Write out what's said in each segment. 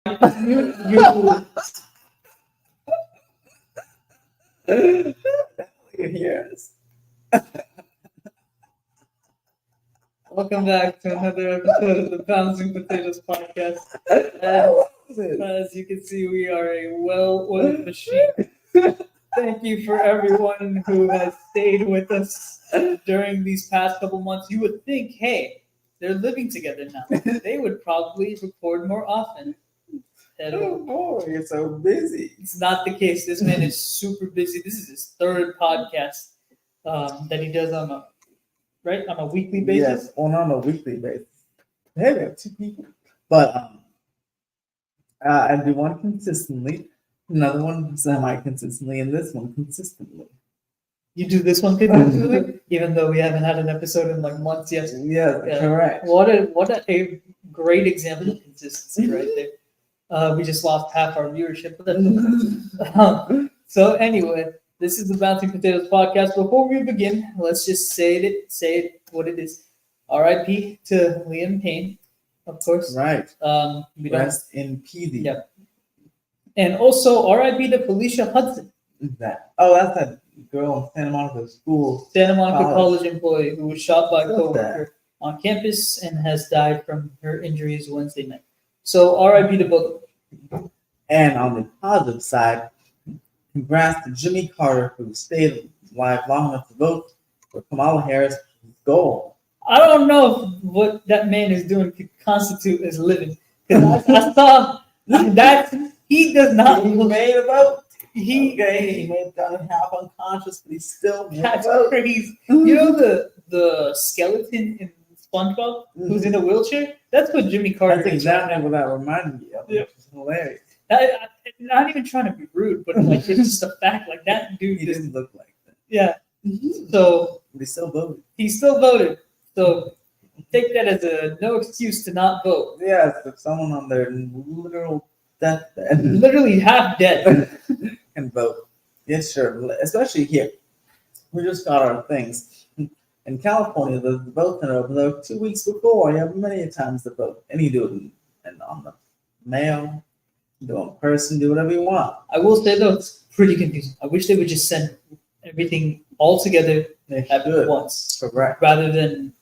you Yes. welcome back to another episode of the Bouncing Potatoes podcast. As you can see, we are a well-oiled machine. Thank you for everyone who has stayed with us during these past couple months. You would think, hey, they're living together now. They would probably record more often. Oh boy, you're so busy. It's not the case. This man is super busy. This is his third podcast that he does on a weekly basis. Yes, on a weekly basis. Hey, we have two people. But I do one consistently, another one semi-consistently, and this one consistently. You do this one consistently, even though we haven't had an episode in like months yet. Yes, correct. What a great example of consistency right there. We just lost half our viewership. So anyway, this is the Bouncing Potatoes podcast. Before we begin, let's just say it what it is. R.I.P. to Liam Payne, of course. Right. We Rest in peace. Yeah. And also R.I.P. to Felicia Hudson. That's that girl in Santa Monica school. Santa Monica college employee who was shot by a coworker on campus and has died from her injuries Wednesday night. So R.I.P. to both. And on the positive side, congrats to Jimmy Carter, who stayed alive long enough to vote for Kamala Harris' goal. I don't know if what that man is doing could constitute as living. Because I saw that he does not. He made a vote. He may have done half unconscious, but he still made that's a vote. crazy. You know the skeleton in SpongeBob who's in a wheelchair? That's what Jimmy Carter That's is. exactly what that reminded me of. Yeah. Which is hilarious. Not even trying to be rude, but like it's just a fact. Like that dude He didn't look like that. Yeah. So But he still voted. he still voted. So take that as a no excuse to not vote. Yes, if someone on their literal deathbed Literally half dead. can vote. Yes, sure. Especially here. We just got our things. In California, the vote center opened up 2 weeks before. You have many times to vote. And you do it on the mail, do it in person, do whatever you want. I will say though, it's pretty confusing. I wish they would just send everything all together at once. Correct. Rather than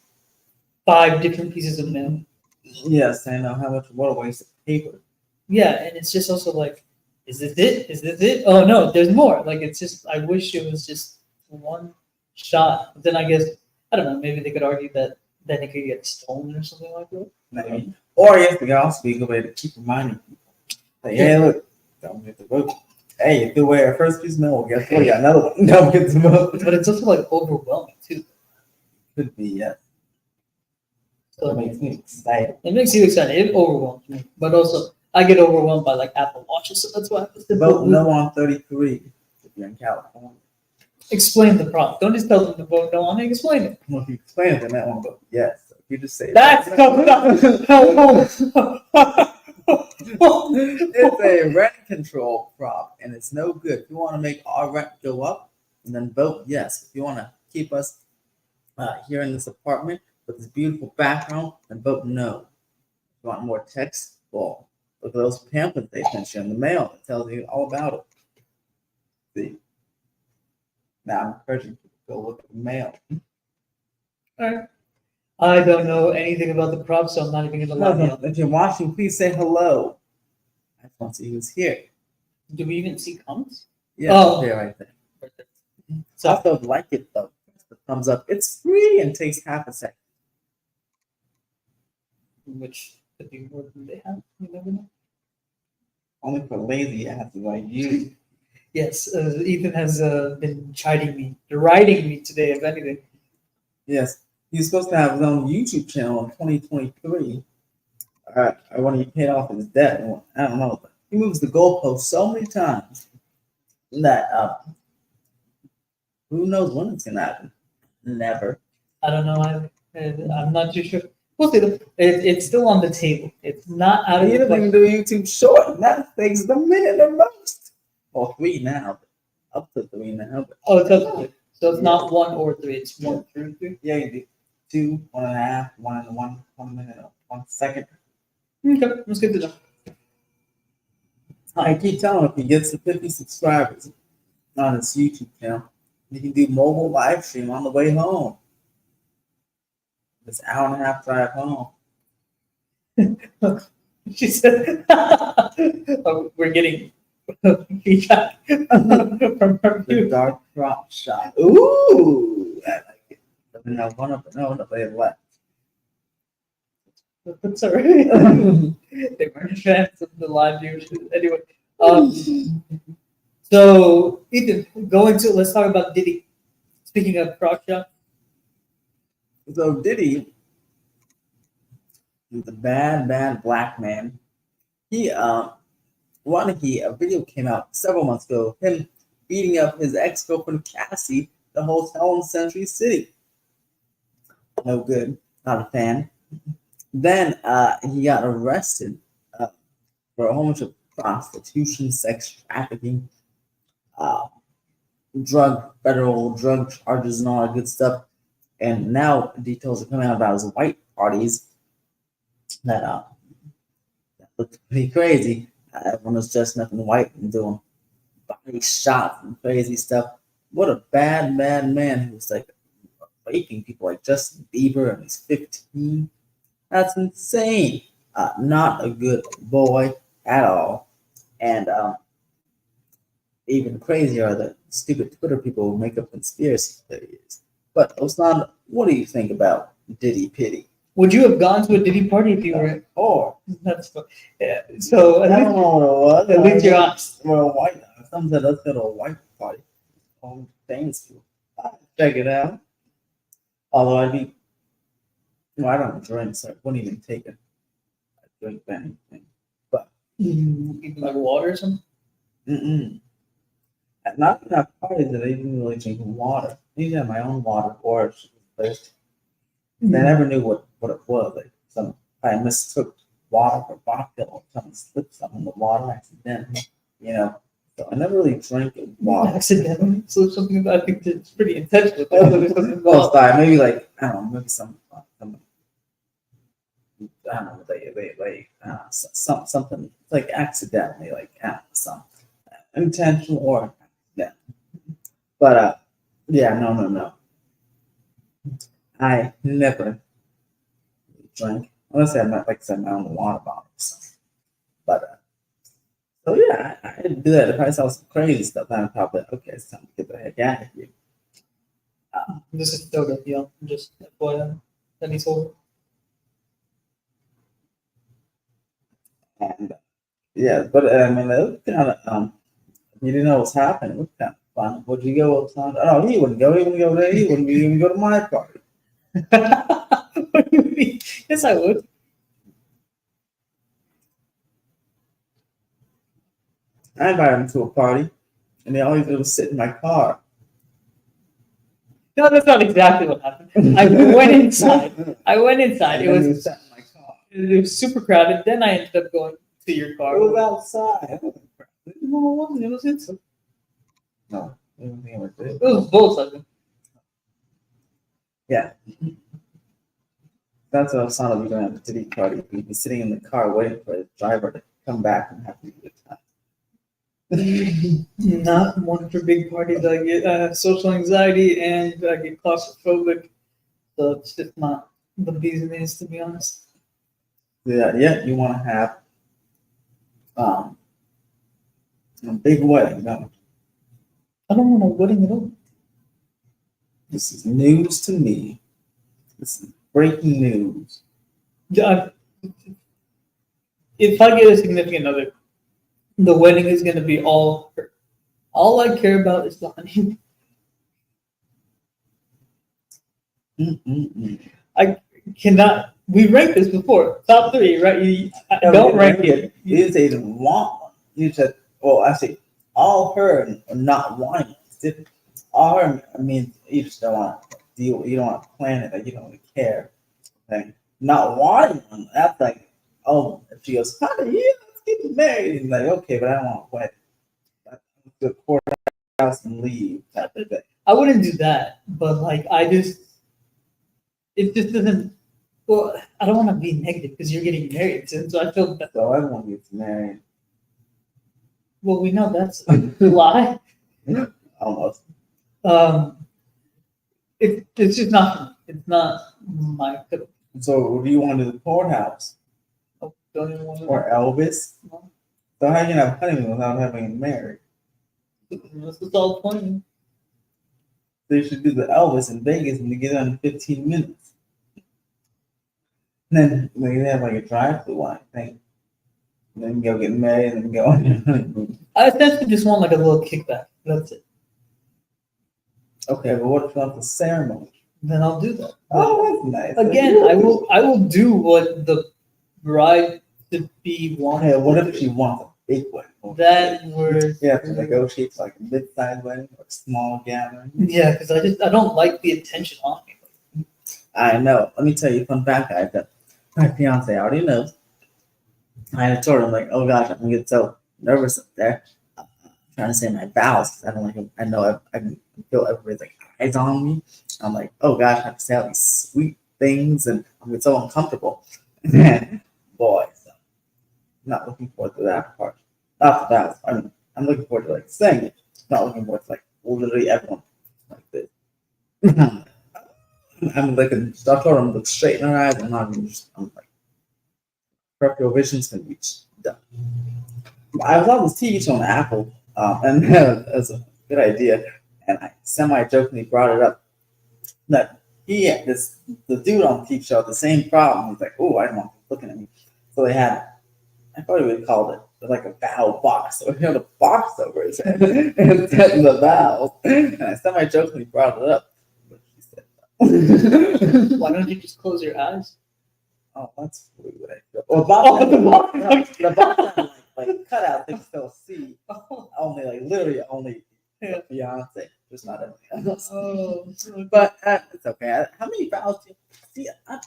5 different pieces of mail. Yes, I know how much what a waste of paper. Yeah, and it's just also like, is this it? Is this it? Oh no, there's more. Like it's just I wish it was just one shot. But then I guess I don't know, maybe they could argue that then it could get stolen or something like that. Maybe. Or yes, there could also be a good way to keep reminding people. Like, hey, look, don't get to vote. Hey, if you wear a first piece of mail, well, guess what? You got another one. Don't get to vote. But it's also like overwhelming too. Could be, yes. So That makes me excited. it makes you excited. It overwhelms me. But also I get overwhelmed by like Apple Watches, so that's why I have to Vote no on 33 if you're in California. Explain the problem. Don't just tell them to vote no on it. Explain it. Well, if you explain it, they might want to vote yes. So if you just say That's coming up. It's a rent control prop, and it's no good. If you want to make our rent go up, then vote yes. If you want to keep us here in this apartment with this beautiful background, then vote no. If you want more text, well, look at those pamphlets they sent you in the mail that tells you all about it. See? Now I'm encouraging people to go look at the mail. Alright. I don't know anything about the prop, so I'm not even gonna lie. No, if you're watching, please say hello. I just want to see who's here. Do we even see comments? Yeah, there right there. So Also, like it though. Press the thumbs up. It's free and takes half a second. which could be more than they have. You never know. Only for lazy asses like you. Yes, Ethan has been deriding me today, if anything. Yes, he's supposed to have his own YouTube channel in 2023. When he paid off his debt, I don't know, but he moves the goalpost so many times that who knows when it's gonna happen? Never. I don't know. I'm not too sure. We'll see. It's still on the table. It's not out of He the doesn't even do YouTube short. That takes the minute the most. Well, 3 now, but up to 3 now. But Oh, it's up to 3. So it's not 1 or 3. It's 1 through 3. yeah, you do 2, 1.5, 1 minute, 1 second. Okay, let's get to that. I keep telling him if he gets to 50 subscribers on his YouTube channel, he can do mobile live stream on the way home. This hour and a half drive home. She said, oh, we're getting feedback from her The view. dark crop shot. Ooh, I like it. But now nobody left. That's all right. They weren't fans of the live viewership. Anyway, so Ethan, let's talk about Diddy. Speaking of cross shot, So Diddy is a bad black man. He a video came out several months ago, him beating up his ex-girlfriend Cassie at a hotel in Century City. No good, not a fan. Then he got arrested for a whole bunch of prostitution, sex trafficking, uh, federal drug charges, and all that good stuff. And now details are coming out about his white parties that looked pretty crazy. Everyone was dressing up in white and doing body shots and crazy stuff. What a bad man who was like raping people like Justin Bieber and he's 15. That's insane. Not a good boy at all. And even crazier are the stupid Twitter people who make up conspiracy theories. But Osandha, what do you think about Diddy Piddy? would you have gone to a Diddy party if you were? Or That's yeah. So I don't know what it was. at least you're honest. Well, white. Some said let's go to a white party. Oh, thanks. Check it out. Although I don't drink, so I wouldn't even take a drink of anything. But Even like water or something. not enough parties that I even really drink water. I usually have my own water or thirsty. They never knew what it was. Like I mistook water for vodka or something, slipped something in the water accidentally. So I never really drank water. Accidentally. So something that I think it's pretty intentional. Well, maybe like I don't know, maybe some I don't know, something like accidentally, like some intentional or accidental. But yeah, no. I never drank unless I had like I said my own water bottle. But so yeah, I didn't do that. If I saw some crazy stuff, then I'd probably okay, it's time to get the heck out of here. This is Philadelphia. Just FYI. That he's over. And yeah, but I mean, it was kind of you didn't know what's happening. It was kind of fun. Would you go? Oh, he wouldn't go. He wouldn't go there. He wouldn't even go to my party. What do you mean? Yes, I would. I invited him to a party, and they always did was sit in my car. No, that's not exactly what happened. I went inside. It was sat in my car. It was super crowded. Then I ended up going to your car. It was outside. No, it wasn't. It was inside. No, it It was both of them. Yeah. That's what I was talking about going to the Diddy party. We'd be sitting in the car waiting for the driver to come back and have a good time. Not one for big parties. I get social anxiety and I get claustrophobic. So it's just not the business, to be honest. Yeah, you want to have a big wedding, don't you? I don't want a wedding at all. This is news to me. This is breaking news. Yeah, if I get a significant other, the wedding is going to be all her. All I care about is the honeymoon. I cannot. We ranked this before. Top 3, right? Don't rank it. You didn't say you didn't want one. You said, well, actually, all her not wanting it. All her, I mean, you just don't want to deal. You don't want to plan it. Like you don't really care. Okay? Not wanting one. That's like, oh, if she goes, honey, yeah, let's get married. And like, okay, but I don't want a wedding. The courthouse and leave. Type of thing. I wouldn't do that, but like it just doesn't. Well, I don't want to be negative because you're getting married, so I feel that. So everyone gets married. Well, we know that's a lie. Almost. It's just not. It's not my. So, do you want to do the courthouse I don't even want to. or Elvis? No. So, how can you have a honeymoon without having married? This is all funny. They should do the Elvis in Vegas and you get done in 15 minutes. And then they have like a drive-through line thing. And then go get married and then go on your honeymoon. I essentially just want like a little kickback. That's it. Okay, but what about the ceremony? Then I'll do that. Oh, that's nice. Again, I will do what the bride to be wants. Okay, what if she wants a big one? That word. You have to negotiate for like a mid-sized wedding or a small gathering. Yeah, because I don't like the attention on me. I know. Let me tell you a fun fact. My fiance already knows. I told her, I'm like, oh gosh, I'm gonna get so nervous up there. I'm trying to say my vows. I don't like. I know I can feel everybody's like eyes on me. I'm like, oh gosh, I have to say all these sweet things, and I'm get so uncomfortable. Boy, so I'm not looking forward to that part. Not the vows. I'm looking forward to like saying it. Not looking forward to like literally everyone like this. I'm like, I told him look straight in her eyes. I'm like, prep your visions can reach done. I was on this TV show on Apple, and it was a good idea, and I semi-jokingly brought it up that the dude on the TV show had the same problem. He's like, oh, I don't want people looking at me. So they had, I probably would have called it like a vow box. So he had a box over his head and said the vows. And I semi-jokingly brought it up. But she said, Why don't you just close your eyes? oh, that's really what I feel. Well, the box had like cut out, they can still see. Only like literally only Yeah. the fiance, just not everyone else. Oh, But it's okay. How many vows do you see? I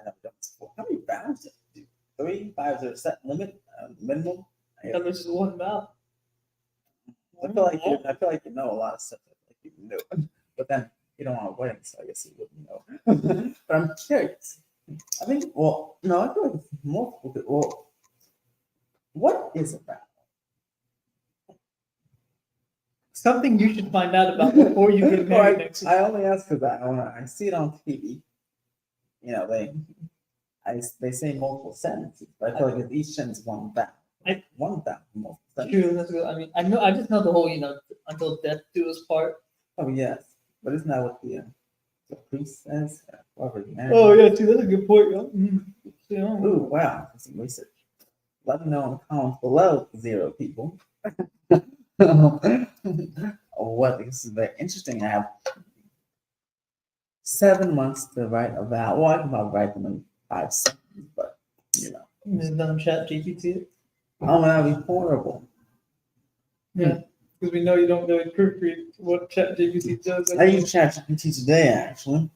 never done this before. How many vows do you do? 3, 5 is there a set limit, minimum? there's just one mouth. I feel like you know a lot of stuff that like you know, but then you don't want a wedding, so I guess you wouldn't know. But I'm curious. I think. Well, no, I feel like it's multiple. Well, what is a vow? Something you should find out about before you get married next week. I only ask because I see it on TV. You know, they say multiple sentences, but I feel like each sentence is one vow. One vow, multiple sentences. True, that's good. I mean, I just know the whole, until death do us part. Oh yes, but isn't that what the priest says? Oh yeah, see, that's a good point, yo. Ooh, wow, that's some research. Let me know in the comments below, 0 people. What? This is very interesting. I have 7 months to write a vow. Well, I can probably write them in 5 seconds, but you know. Just done chat GPT. Oh, that'd be horrible. Yeah, because we know you don't really proofread what chat GPT does. I used ChatGPT today, actually.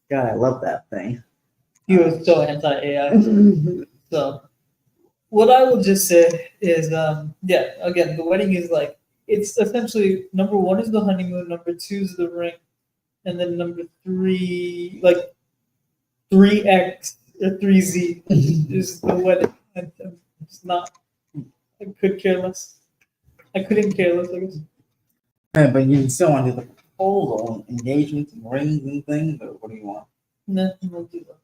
God, I love that thing. He was so anti-AI. So, what I will just say is, again, the wedding is like, it's essentially, number 1 is the honeymoon, number 2 is the ring, and then number 3, like 3X or 3Z is the wedding. And it's not, I couldn't care less. I guess. Yeah, but you still want to do the proposal and engagements and rings and things, or what do you want? No, we'll do that.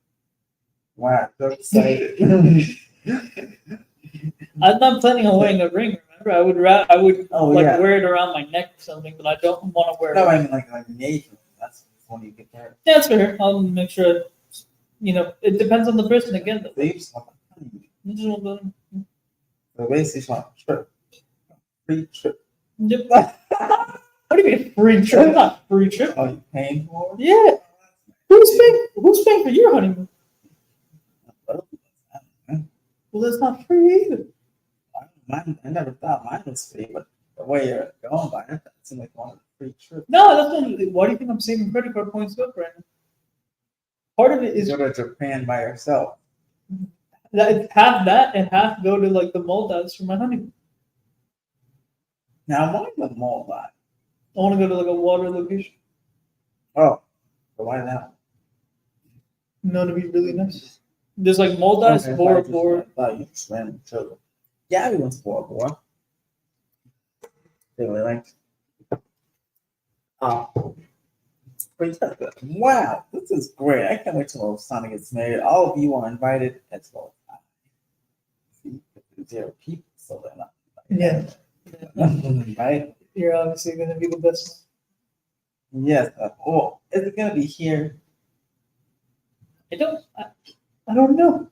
Wow, so excited. I'm not planning on wearing a ring. Remember, I would wear it around my neck or something, but I don't want to wear. No, I mean like engagement. That's when you get there. That's fair. I'll make sure. It depends on the person again. Though. They just want a honeymoon. You just want So basically, just want a trip, free trip. Yep. What do you mean free trip? Not free trip. Oh, you paying for it? Yeah. Who's paying for your honeymoon? Well, that's not free either. I never thought mine was free, but the way you're going by it, that seems like one of the free trips. No, that's not. Why do you think I'm saving credit card points up right now? Part of it is you go to Japan by yourself. Half that and half go to like the Maldives for my honeymoon. Now, why the Maldives? I want to go to like a water location. Oh, so why that? No, to be really nice. There's like Maldives, Bora Bora. I thought you just ran the children. Gabby went to Bora Bora. They really liked. But yeah, wow, this is great. I can't wait till Osandha gets married. All of you are invited as well. See, 0 people, so they're not. Yeah. Right? You're obviously going to be the best Yes. Oh, is it gonna be here? one. I don't know.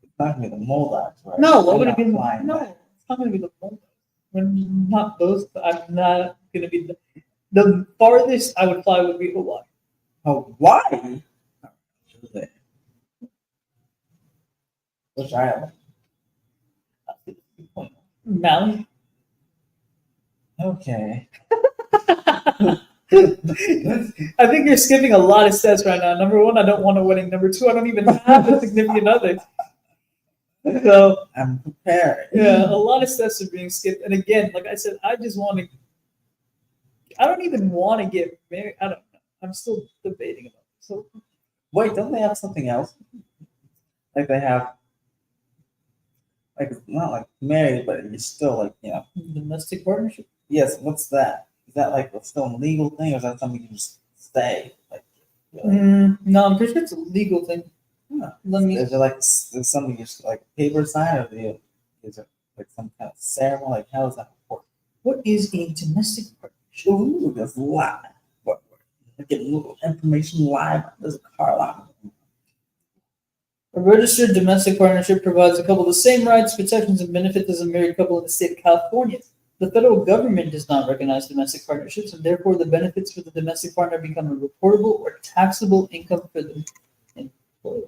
It's not gonna be the Moldocs, right? No, what I'm would it not be? flying No, back. it's not going to be the Mongols. We're not those. I'm not going to be the farthest I would fly would be Hawaii. Hawaii? Which island? Maui. Okay. I think you're skipping a lot of steps right now. Number one, I don't want a wedding. Number two, I don't even have a significant other. So I'm prepared. yeah, a lot of steps are being skipped. And again, like I said, I just want to. I don't even want to get married. I don't know. I'm still debating about it. So Wait, don't they have something else? Like they have, like it's not like married, but you're still like, domestic partnership. yes. What's that? Is that like still a legal thing, or is that something you just say? Like, No, I'm pretty sure it's a legal thing. huh. Let me. Is it like is something just like paper sign, or is it like some kind of ceremony? Like how does that work? What is a domestic partnership? Ooh, there's a lot. What? Get a little information live. There's a car lot. A registered domestic partnership provides a couple the same rights, protections, and benefits as a married couple in the state of California. The federal government does not recognize domestic partnerships, and therefore the benefits for the domestic partner become a reportable or taxable income for the employer.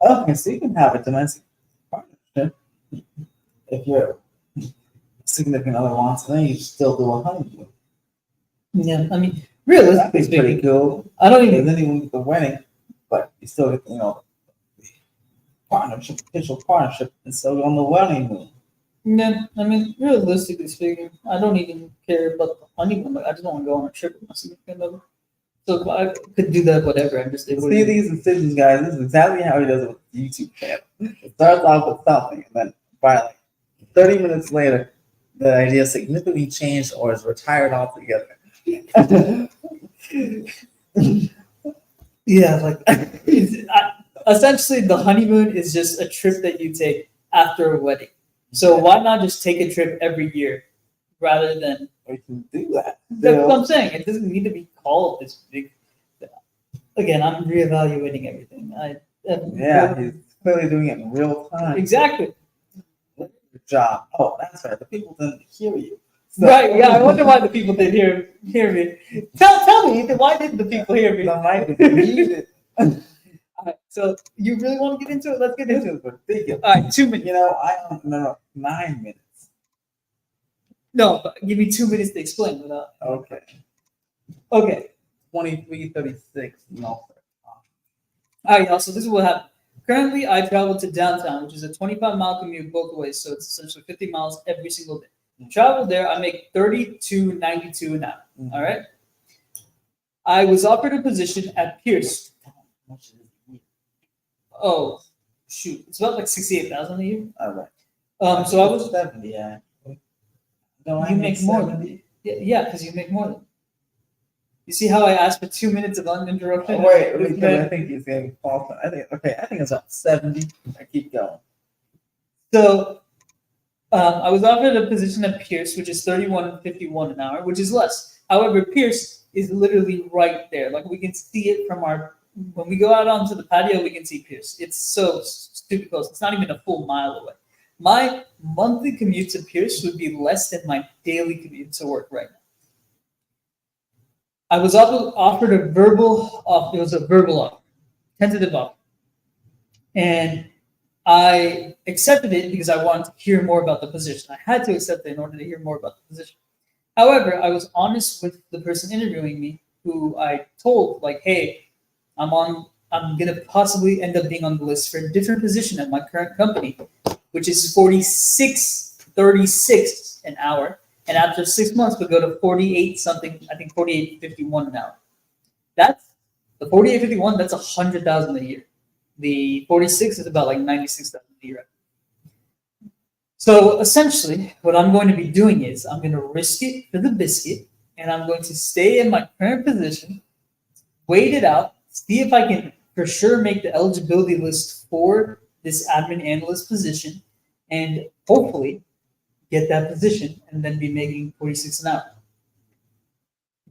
Okay, so you can have a domestic partnership if your significant other wants, and then you still do a honeymoon. Yeah, I mean, That'd realistically be pretty speaking, cool. I don't And even. then you get the wedding, but you still get the partnership, official partnership, and still go on the honeymoon. Yeah, I mean, realistically speaking, I don't even care about the honeymoon. Like, I just want to go on a trip with my significant other. So if I could do that, whatever. I'm just able See to. these decisions, guys. This is exactly how he does it with the YouTube channel. It starts off with something, and then by like 30 minutes later, the idea significantly changed or is retired altogether. Yeah, like essentially, the honeymoon is just a trip that you take after a wedding. So why not just take a trip every year rather than? We can do that. That's what I'm saying. It doesn't need to be called this big. Again, I'm reevaluating everything. Yeah, he's clearly doing it in real time. Exactly. Good job. Oh, that's right. The people didn't hear you. So- Right. Yeah. I wonder why the people didn't hear me. Tell me, Ethan. Why didn't the people hear me? The mic is muted. All right. So you really want to get into it? Let's get This into it. is ridiculous. All right. 2 minutes. I don't know. 9 minutes. No, but give me 2 minutes to explain without. Okay. Okay. 23:36. No. All right, y'all. So this is what happened. Currently, I travel to downtown, which is a 25-mile commute both ways. So it's essentially 50 miles every single day. Travel there, I make $32.92 an hour. Mhm. All right. I was offered a position at Pierce. Oh, shoot! It's about like 68,000 a year. All right. So I was. 70. Yeah. No, You make more than 70. me. Yeah, because you make more than. You see how I asked for 2 minutes of uninterrupted? Oh, wait, This because I man- think he's getting false. I think it's about 70. I keep going. So I was offered a position at Pierce, which is $31.51 an hour, which is less. However, Pierce is literally right there. Like we can see it from when we go out onto the patio, we can see Pierce. It's so stupid close. It's not even a full mile away. My monthly commute to Pierce would be less than my daily commute to work right now. I was offered a verbal offer. It was a verbal offer, tentative offer. And I accepted it because I wanted to hear more about the position. I had to accept it in order to hear more about the position. However, I was honest with the person interviewing me, who I told, like, hey, I'm gonna possibly end up being on the list for a different position at my current company, which is $46.36 an hour. And after 6 months, we'll go to 48 something, I think 48.51 an hour. That's the 48.51, that's 100,000 a year. The 46 is about like 96,000 a year. So essentially, what I'm going to be doing is I'm going to risk it for the biscuit, and I'm going to stay in my current position, wait it out, see if I can for sure make the eligibility list for this admin analyst position, and hopefully get that position and then be making 46 an hour.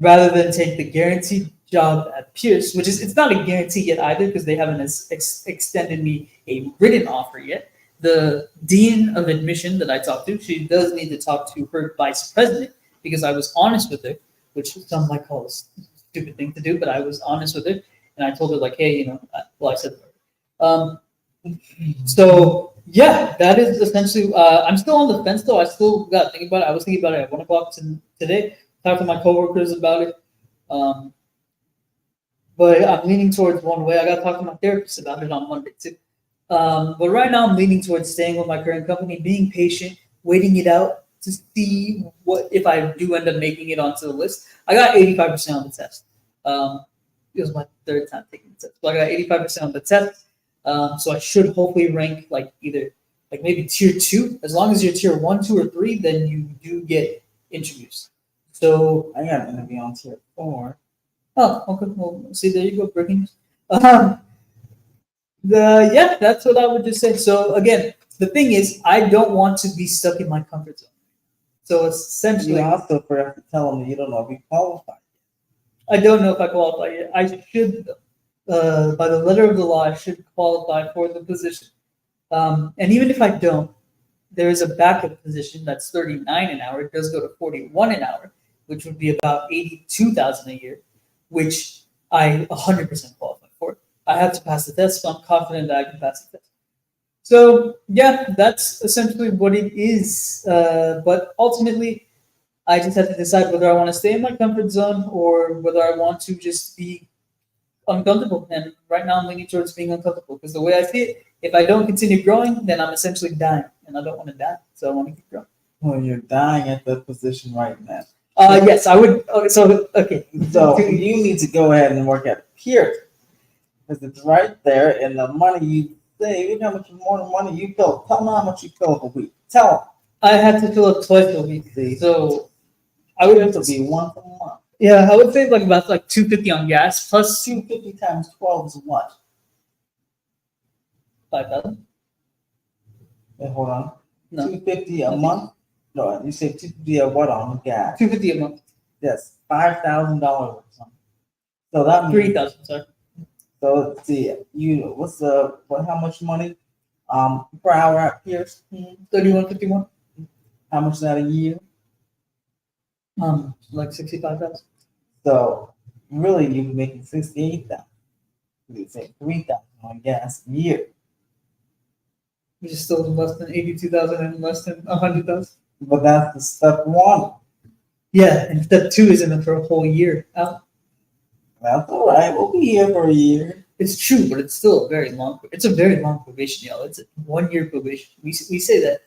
Rather than take the guaranteed job at Pierce, which is it's not a guarantee yet either because they haven't extended me a written offer yet. The dean of admission that I talked to, she does need to talk to her vice president because I was honest with her, which some might call a stupid thing to do, but I was honest with her and I told her like, hey, I said, um, so yeah, that is essentially. I'm still on the fence though. I still got to think about it. I was thinking about it at 1 o'clock today. Talked to my coworkers about it. Um, but I'm leaning towards one way. I got to talk to my therapist about it on Monday too. But right now, I'm leaning towards staying with my current company, being patient, waiting it out to see what if I do end up making it onto the list. I got 85% on the test. It was my third time taking the test, but I got 85% on the test. So I should hopefully rank like either like maybe tier 2. As long as you're tier 1, 2, or 3, then you do get interviews. So I got an interview on tier 4. oh, okay. Well, see, there you go, breaking news. Yeah, that's what I would just say. So again, the thing is, I don't want to be stuck in my comfort zone. So it's essentially, You also forgot to tell them you don't know if you qualify. I don't know if I qualify yet. I should, by the letter of the law, I should qualify for the position. And even if I don't, there is a backup position that's 39 an hour. It does go to 41 an hour, which would be about 82,000 a year, which I 100% qualify for. I have to pass the test, so I'm confident that I can pass the test. So yeah, that's essentially what it is. But ultimately, I just have to decide whether I want to stay in my comfort zone or whether I want to just be uncomfortable. And right now, I'm leaning towards being uncomfortable because the way I see it, if I don't continue growing, then I'm essentially dying, and I don't want to die. So I want to keep growing. Well, you're dying at the position right now. Yes, I would. Okay, so okay, So you need to go ahead and work at Pierce because it's right there, and the money you save. Look how much more money you fill. Tell them how much you fill up a week. Tell them. I have to fill up twice a week. See, So I would have to be once a month. Yeah, I would save like about like 250 on gas plus 250 times 12 is what? 5,000. Wait, hold on. No, 250 a month? No, you say 250 a what on gas? 250 a month. Yes, $5,000 or something. So that means 3,000. Sorry. so let's see. How much money per hour at Pierce? 31.51. How much is that a year? Like 65,000. So really you're making 68,000. You say 3,000 on gas a year. Which is still less than 82,000 and less than 100,000. But that's the step one. Yeah, and step 2 is in it for a whole year out. That's all right. We'll be here for a year. It's true, but it's still a very long. It's a very long probation, y'all. It's a 1 year probation. We say that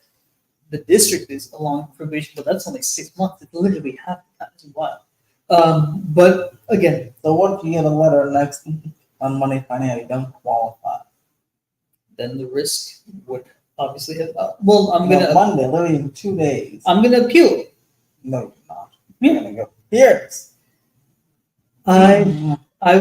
the district is a long probation, but that's only 6 months. It's literally half the time. It's wild. But again, So what if you get a letter next on Monday finding out you don't qualify? then the risk would obviously have. Well, I'm gonna. Monday, literally in 2 days. I'm gonna appeal it. No, you're not. You're gonna go Pierce. I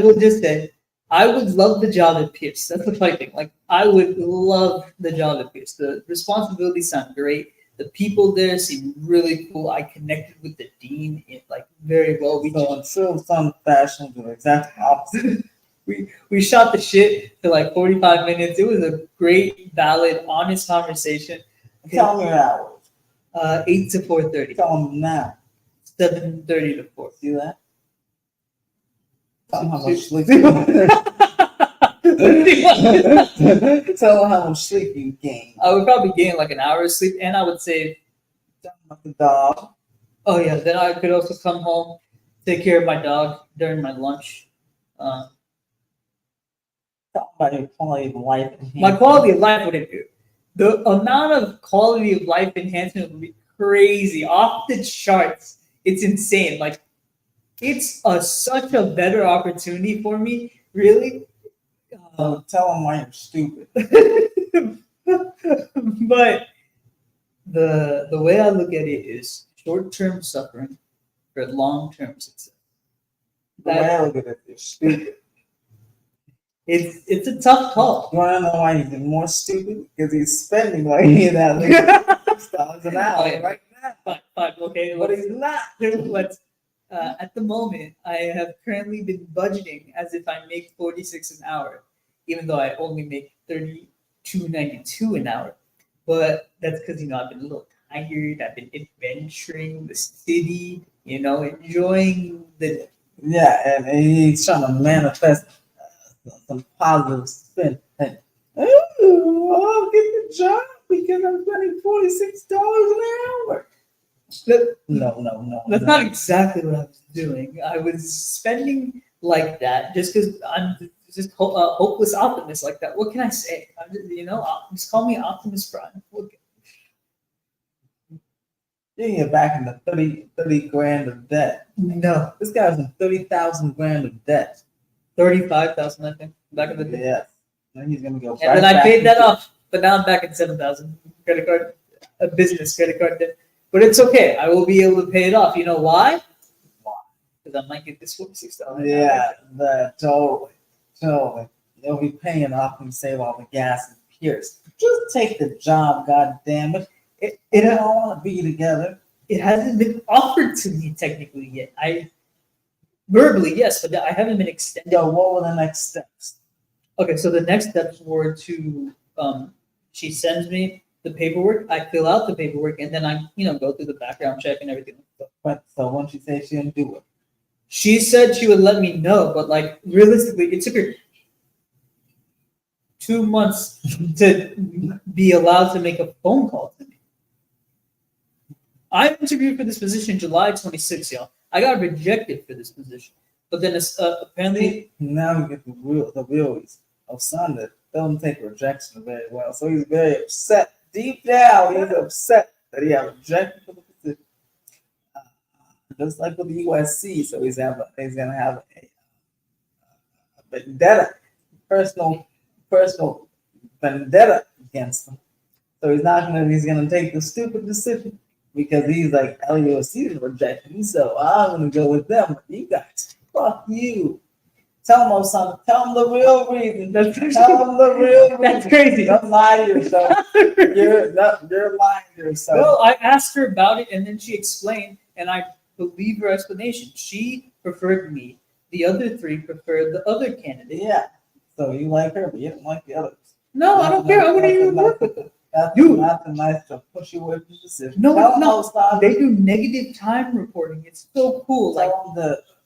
will just say I would love the job at Pierce. That's the funny thing. Like I would love the job at Pierce. The responsibilities sound great. The people there seem really cool. I connected with the dean like very well. So in true some fashion, the exact opposite. We shot the shit for like 45 minutes. It was a great, valid, honest conversation. Tell me your hours. 8 to 4:30. Tell them now. 7:30 to 4. See that? Tell them how much sleep. Tell them how much sleep you gain. I would probably gain like an hour of sleep, and I would save. Like the dog. Oh yeah, then I could also come home, take care of my dog during my lunch. Talk about your quality of life. My quality of life would improve. The amount of quality of life enhancement would be crazy, off the charts. It's insane. Like, it's such a better opportunity for me, really. So tell them why you're stupid. But The way I look at it is short-term suffering for long-term success. The way I look at it is stupid. It's a tough call. You want to know why he's more stupid? Because he's spending like that like $6 an hour Okay. right now. Fine, okay. But he's not. Let's, at the moment, I have currently been budgeting as if I make 46 an hour, even though I only make 32.92 an hour. But that's because I've been a little tired. I've been adventuring the city, enjoying the. Yeah, and he's trying to manifest some positive spin. And, I'll get the job because I'm spending $46 an hour. No. That's not exactly what I was doing. I was spending like that just because I'm just hopeless optimist like that. What can I say? I'm just call me optimist prime. You can get back in the 30 grand of debt. No, This guy's in 30,000 grand of debt. 35,000, I think, back in the day. Yes. Then he's gonna go. And then I paid that off, but now I'm back at 7,000 credit card, a business credit card debt. But it's okay. I will be able to pay it off. You know why? Because I might get this $46. Yeah, totally. They'll be paying off and save all the gas and Pierce. Just take the job, god damn it. They don't want to be together. It hasn't been offered to me technically yet. Verbally, yes, but I haven't been extended. Yo, what were the next steps? Okay, so the next steps were to she sends me the paperwork, I fill out the paperwork, and then I go through the background check and everything. But so once you say she didn't do it, She said she would let me know, but like realistically, it took her 2 months to be allowed to make a phone call to me. I interviewed for this position July 26th, y'all. I got rejected for this position, but then apparently now we get the realities. Osandha don't take rejection very well, so he's very upset. Deep down, he's upset that he got rejected for the position. Just like with the USC, so he's gonna have a vendetta, personal vendetta against them. So he's gonna take the stupid decision because he's like LUSC is rejecting me, so I'm gonna go with them. You guys, fuck you. Tell him, Osandha. Tell him the real reason. Tell him the real reason. That's crazy. Don't lie to yourself. You're lying to yourself. No, I asked her about it, and then she explained, and I believe her explanation. She preferred me. The other three preferred the other candidate. Yeah. So you like her, but you don't like the others. No, I don't care. I wouldn't even work with them. That's Dude. nothing nice to push you away from the decision. No, Tell it's not. Osandha- They do negative time reporting. It's so cool. Like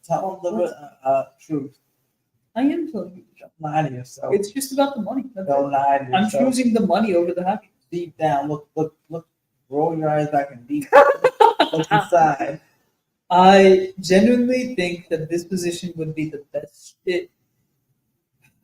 Tell them the truth. I am telling you, Don't lie to yourself. it's just about the money. That's Don't it. lie to I'm yourself. choosing the money over the happiness. Deep down, look. Roll your eyes back and deep. Look inside. I genuinely think that this position would be the best fit.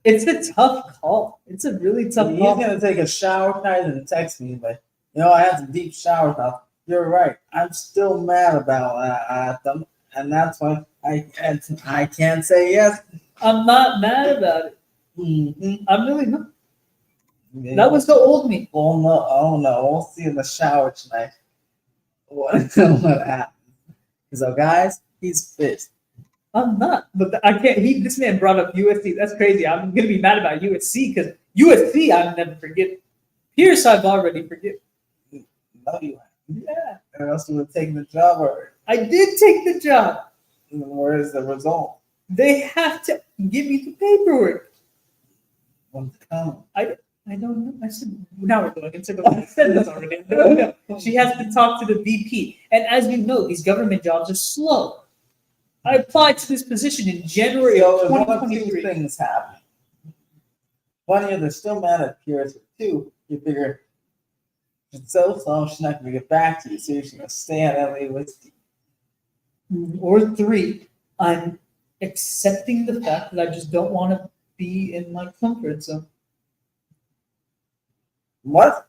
It's a tough call. It's a really tough He's call. gonna take a shower tonight and text me, but I had some deep showers now. You're right. I'm still mad about them, and that's why I can't say yes. I'm not mad about it. Mm-hmm. I'm really not. That was the old me. Oh no. We'll see in the shower tonight. What happened? So guys, he's pissed. I'm not, but I can't. This man brought up USC. That's crazy. I'm gonna be mad about USC because USC I've never forgiven. Pierce I've already forgiven. No, you haven't. Yeah, Or else you would have taken the job, or I did take the job. where is the result? They have to give me the paperwork. When's it coming? I don't know. I said now we're going into the. I said this already. No. She has to talk to the VP, and as you know, these government jobs are slow. I applied to this position in January So of there's one of two 2023. things happening. One, they're still mad at Pierce. Two, you figure it's so slow, she's not gonna get back to you, so you're just gonna stay at LA with you. Or three, I'm accepting the fact that I just don't want to be in my comfort zone. What?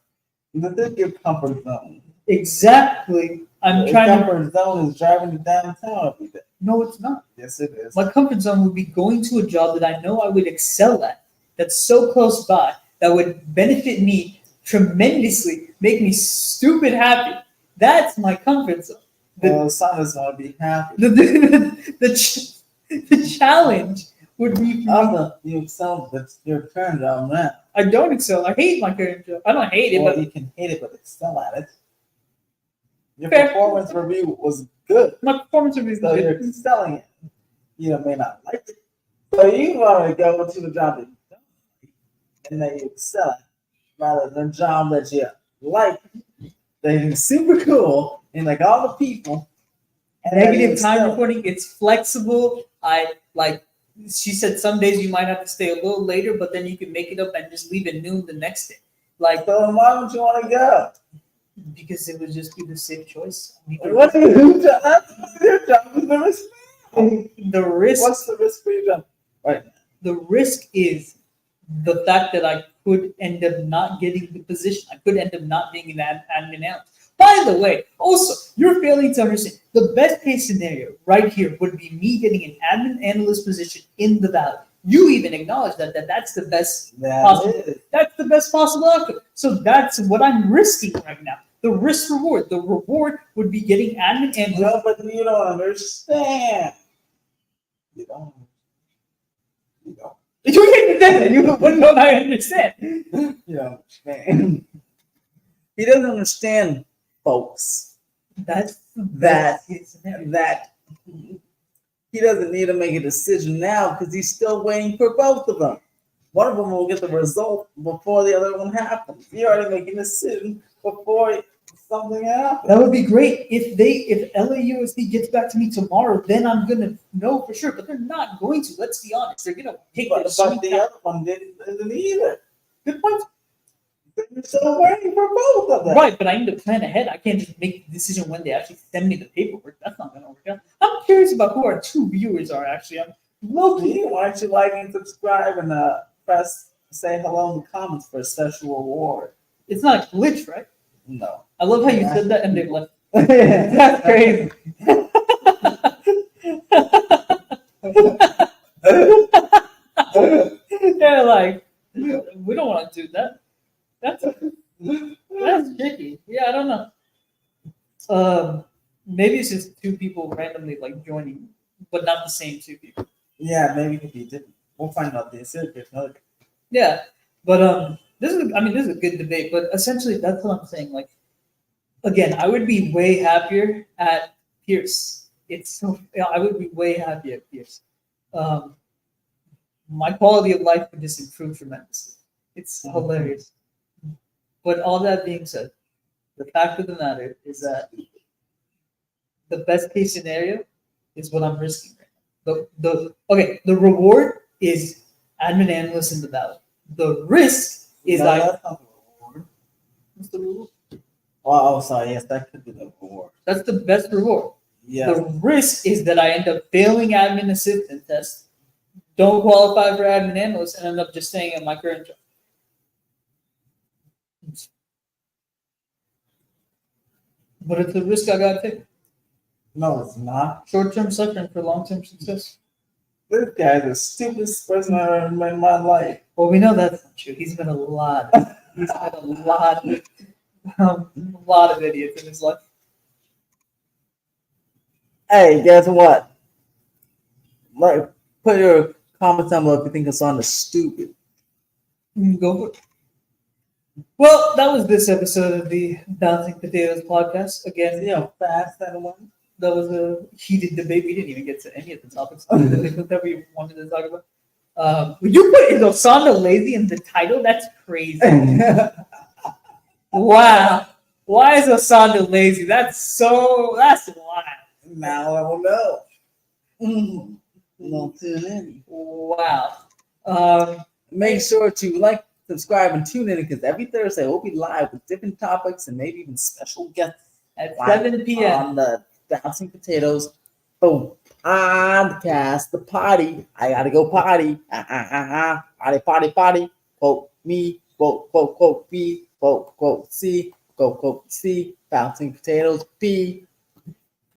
You think your comfort zone? Exactly. I'm Your trying to. comfort zone is driving you downtown every day. No, it's not. Yes, it is. My comfort zone would be going to a job that I know I would excel at, that's so close by, that would benefit me tremendously, make me stupid happy. That's my comfort zone. Well, son is gonna be happy. The challenge would be for me. After you excel, that's your current job now. I don't excel. I hate my current job. I don't hate it, Well, but you can hate it, but excel at it. Your Fair. performance review was good, my performance review is so you're good. excelling it. You may not like it, so you want to go to the job that you don't like, and that you excel at, rather than a job that you like, that is super cool, and like all the people. And that you Negative time excel. reporting. It's flexible. I like. She said some days you might have to stay a little later, but then you can make it up and just leave at noon the next day. Like So why don't you want to go? because it would just be the safe choice. What do you do? That's your job is the risk. The risk. What's the risk for your job? Right. The risk is the fact that I could end up not getting the position. I could end up not being an admin analyst. By the way, also, you're failing to understand the best case scenario right here would be me getting an admin analyst position in the valley. You even acknowledge that that's the best possible. That's the best possible outcome. So that's what I'm risking right now. The risk reward. The reward would be getting admin analyst. No, but you don't understand. You don't. You don't. You can't say that. You don't understand. You don't understand. He doesn't understand, folks. That's the That best case scenario. that he doesn't need to make a decision now because he's still waiting for both of them. One of them will get the result before the other one happens. You're already making a decision before something happens. That would be great if LAUSD gets back to me tomorrow. Then I'm gonna know for sure. But they're not going to. Let's be honest. They're gonna take But their sweet the time. other one didn't either. Good point. You're still waiting for both of them. Right, but I need to plan ahead. I can't just make the decision when they actually send me the paperwork. That's not gonna work out. I'm curious about who our two viewers are. Actually, I'm low key. Why don't you like and subscribe and say hello in the comments for a special reward? It's not a glitch, right? No. I love how you said that and they left. That's crazy. They're like, we don't want to do that. That's tricky. Yeah, I don't know. Maybe it's just two people randomly like joining, but not the same two people. Yeah, maybe if you didn't. We'll find out this. Yeah, but this is a good debate. But essentially, that's what I'm saying. Like, again, I would be way happier at Pierce. I would be way happier at Pierce. My quality of life would just improve tremendously. It's hilarious. But all that being said, the fact of the matter is that the best case scenario is what I'm risking right now. The reward is admin analyst in the valley. The risk is No, like that's not the reward. what's the reward? Oh, sorry. Yes, that could be the reward. That's the best reward. Yeah. The risk is that I end up failing admin assistant test, don't qualify for admin analyst, and end up just staying at my current job. But it's a risk I gotta take. No, it's not. Short-term suffering for long-term success. This guy's the stupidest person I've ever met in my life. Well, we know that's not true. He's been a lot. He's had a lot of idiots in his life. Hey, guess what? Like, put your comments down below if you think Osandha's stupid. Go for it. Well, that was this episode of the Bouncing Potatoes podcast. Again, See how fast that one? that was a heated debate. We didn't even get to any of the topics that we wanted to talk about. You put "Is Osandha lazy" in the title? That's crazy. Wow. Why is Osandha lazy? That's wild. Now I will know. Well, tune in. Wow. Make sure to like, subscribe, and tune in because every Thursday we'll be live with different topics and maybe even special guests At live 7 p.m. on the Bouncing Potatoes podcast. The potty. I gotta go potty. Potty. Quote me. Quote B. Quote C. Quote C. Bouncing Potatoes. P.